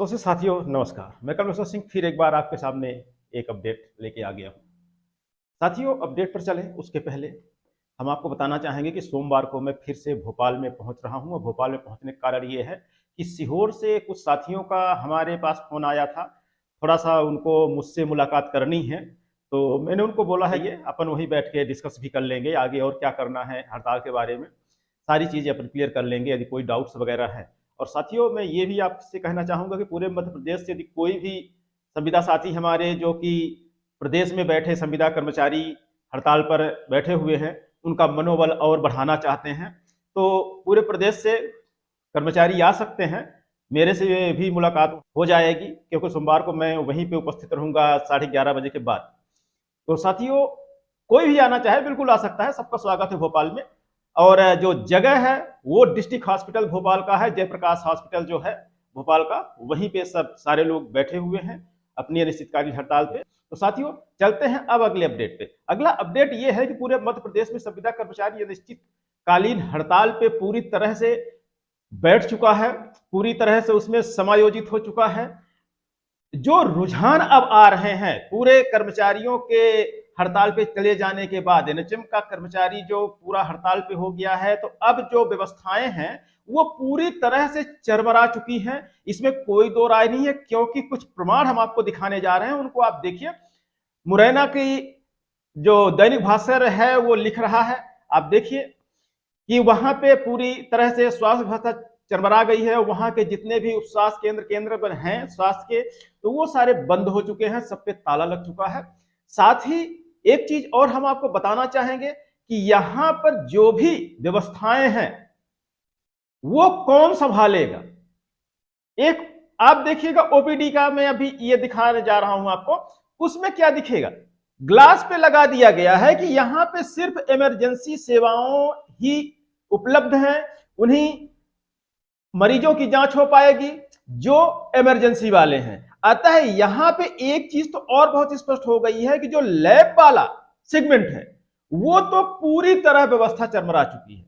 तो साथियों नमस्कार, मैं कमलेश्वर सिंह फिर एक बार आपके सामने एक अपडेट लेके आ गया हूँ। साथियों अपडेट पर चले उसके पहले हम आपको बताना चाहेंगे कि सोमवार को मैं फिर से भोपाल में पहुंच रहा हूं और भोपाल में पहुंचने का कारण ये है कि सीहोर से कुछ साथियों का हमारे पास फोन आया था। थोड़ा सा उनको मुझसे मुलाकात करनी है, तो मैंने उनको बोला है ये अपन वहीं बैठ के डिस्कस भी कर लेंगे आगे और क्या करना है हड़ताल के बारे में, सारी चीज़ें अपन क्लियर कर लेंगे यदि कोई डाउट्स वगैरह है। और साथियों मैं ये भी आपसे कहना चाहूँगा कि पूरे मध्य प्रदेश से यदि कोई भी संविदा साथी हमारे जो कि प्रदेश में बैठे संविदा कर्मचारी हड़ताल पर बैठे हुए हैं, उनका मनोबल और बढ़ाना चाहते हैं, तो पूरे प्रदेश से कर्मचारी आ सकते हैं। मेरे से भी मुलाकात हो जाएगी क्योंकि सोमवार को मैं वहीं पे उपस्थित रहूँगा 11:30 बजे के बाद। तो साथियों कोई भी आना चाहे बिल्कुल आ सकता है, सबका स्वागत है भोपाल में। और जो जगह है वो डिस्ट्रिक्ट हॉस्पिटल भोपाल का है, जयप्रकाश हॉस्पिटल जो है भोपाल का, वहीं पे सब सारे लोग बैठे हुए हैं अपनी अनिश्चितकालीन हड़ताल पे। तो साथियों चलते हैं अब अगले अपडेट पे। अगला अपडेट ये है कि पूरे मध्य प्रदेश में संविदा कर्मचारी अनिश्चितकालीन हड़ताल पे पूरी तरह से बैठ चुका है, पूरी तरह से उसमें समायोजित हो चुका है। जो रुझान अब आ रहे हैं पूरे कर्मचारियों के हड़ताल पे चले जाने के बाद, एनएचएम का कर्मचारी जो पूरा हड़ताल पे हो गया है, तो अब जो व्यवस्थाएं हैं वो पूरी तरह से चरमरा चुकी हैं। इसमें कोई दो राय नहीं है क्योंकि कुछ प्रमाण हम आपको दिखाने जा रहे हैं, उनको आप देखिए। मुरैना की जो दैनिक भास्कर है वो लिख रहा है, आप देखिए कि वहां पे पूरी तरह से स्वास्थ्य व्यवस्था चरमरा गई है। वहां के जितने भी स्वास्थ्य केंद्र हैं स्वास्थ्य के, तो वो सारे बंद हो चुके हैं, सब पे ताला लग चुका है। साथ ही एक चीज और हम आपको बताना चाहेंगे कि यहां पर जो भी व्यवस्थाएं हैं वो कौन संभालेगा। एक आप देखिएगा ओपीडी का, मैं अभी ये दिखाने जा रहा हूं आपको, उसमें क्या दिखेगा, ग्लास पे लगा दिया गया है कि यहां पे सिर्फ इमरजेंसी सेवाओं ही उपलब्ध हैं, उन्हीं मरीजों की जांच हो पाएगी जो इमरजेंसी वाले हैं। अतः यहां पे एक चीज तो और बहुत स्पष्ट हो गई है कि जो लैब वाला सेगमेंट है वो तो पूरी तरह व्यवस्था चरमरा चुकी है,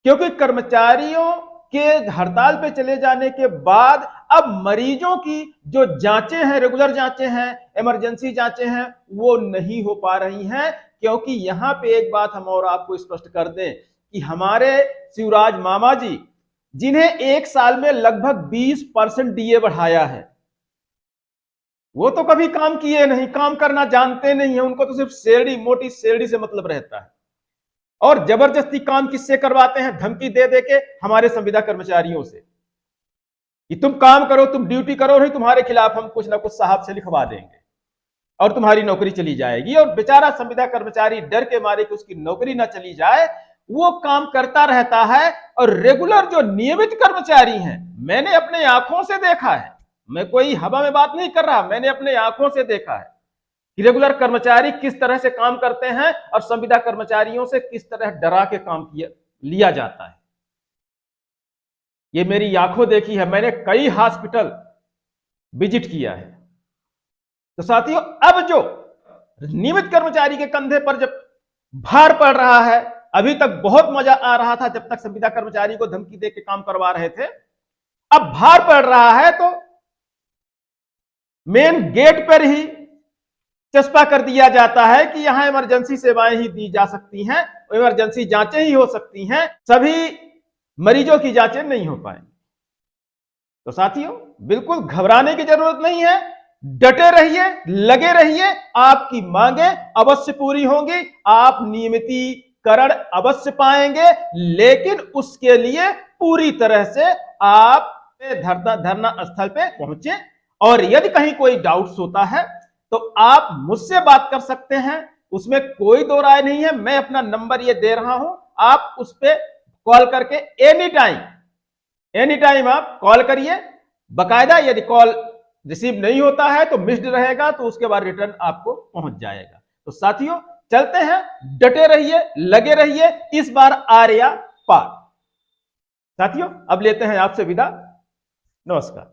क्योंकि कर्मचारियों के हड़ताल पे चले जाने के बाद अब मरीजों की जो जांचें हैं, रेगुलर जांचें हैं, इमरजेंसी जांचें हैं, वो नहीं हो पा रही हैं। क्योंकि यहां पे एक बात हम और आपको स्पष्ट कर दें कि हमारे शिवराज मामा जी, जिन्हें एक साल में लगभग 20% डीए बढ़ाया है, वो तो कभी काम किए नहीं, काम करना जानते नहीं है, उनको तो सिर्फ सैलरी, मोटी सैलरी से मतलब रहता है। और जबरदस्ती काम किससे करवाते हैं, धमकी दे दे के हमारे संविदा कर्मचारियों से कि तुम काम करो, तुम ड्यूटी करो, नहीं तुम्हारे खिलाफ हम कुछ ना कुछ साहब से लिखवा देंगे और तुम्हारी नौकरी चली जाएगी। और बेचारा संविदा कर्मचारी डर के मारे कि उसकी नौकरी ना चली जाए, वो काम करता रहता है। और रेगुलर जो नियमित कर्मचारी हैं, मैंने अपने आंखों से देखा है, मैं कोई हवा में बात नहीं कर रहा, मैंने अपने आंखों से देखा है कि रेगुलर कर्मचारी किस तरह से काम करते हैं और संविदा कर्मचारियों से किस तरह डरा के काम लिया जाता है। ये मेरी आंखों देखी है, मैंने कई हॉस्पिटल विजिट किया है। तो साथियों अब जो नियमित कर्मचारी के कंधे पर जब भार पड़ रहा है, अभी तक बहुत मजा आ रहा था जब तक संविदा कर्मचारी को धमकी दे के काम करवा रहे थे, अब भार पड़ रहा है तो मेन गेट पर ही चस्पा कर दिया जाता है कि यहां इमरजेंसी सेवाएं ही दी जा सकती हैं, इमरजेंसी जांचें ही हो सकती हैं, सभी मरीजों की जांचें नहीं हो पाएंगी। तो साथियों बिल्कुल घबराने की जरूरत नहीं है, डटे रहिए, लगे रहिए, आपकी मांगे अवश्य पूरी होंगी, आप नियमितीकरण अवश्य पाएंगे, लेकिन उसके लिए पूरी तरह से आप धरना स्थल पे पहुंचे। और यदि कहीं कोई डाउट्स होता है तो आप मुझसे बात कर सकते हैं, उसमें कोई दो राय नहीं है। मैं अपना नंबर ये दे रहा हूं, आप उस पर कॉल करके एनी टाइम आप कॉल करिए। बकायदा यदि कॉल रिसीव नहीं होता है तो मिस्ड रहेगा, तो उसके बाद रिटर्न आपको पहुंच जाएगा। तो साथियों चलते हैं, डटे रहिए, लगे रहिए, इस बार आर्या पार। साथियों अब लेते हैं आपसे विदा, नमस्कार।